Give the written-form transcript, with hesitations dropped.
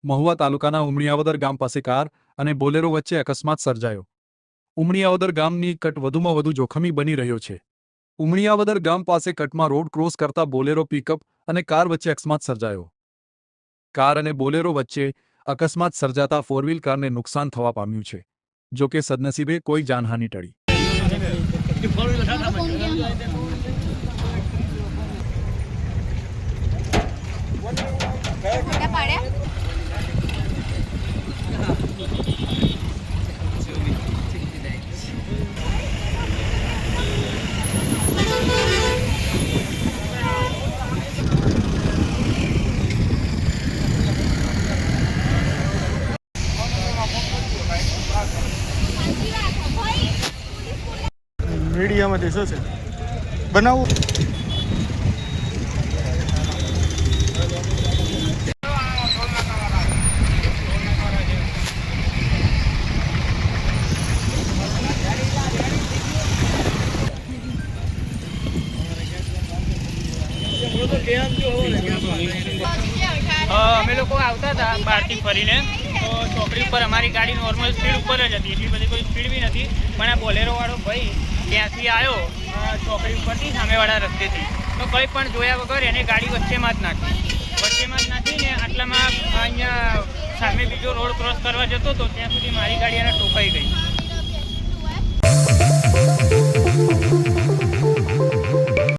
મહુવા તાલુકાના ઉમળિયાવદર ગામ પાસે કાર અને બોલેરો વચ્ચે અકસ્માત સર્જાયો। ઉમળિયાવદર ગામની કટ વધુમાં વધુ જોખમી બની રહ્યો છે। ઉમળિયાવદર ગામ પાસે કટમાં રોડ ક્રોસ કરતા બોલેરો પિકઅપ અને કાર વચ્ચે અકસ્માત સર્જાયો। કાર અને બોલેરો વચ્ચે અકસ્માત સર્જાતા ફોર વ્હીલ કારને નુકસાન થવા પામ્યું છે। જો કે સદનસીબે કોઈ જાનહાનિ ટળી। મીડિયામાંથી શું છે બનાવવું? અમે લોકો આવતા હતા બહારથી ફરીને, તો ચોકડી ઉપર અમારી ગાડી નોર્મલ સ્પીડ ઉપર જ હતી, એટલી બધી કોઈ સ્પીડ બી નથી, પણ આ બોલેરોવાળો ભાઈ ત્યાંથી આવ્યો ચોકડી ઉપરથી સામેવાળા રસ્તેથી, તો કંઈ પણ જોયા વગર એને ગાડી વચ્ચેમાં જ નાખીને આટલામાં અહીંયા સામે બીજો રોડ ક્રોસ કરવા જતો હતો ત્યાં સુધી મારી ગાડી એને ટોકાઈ ગઈ।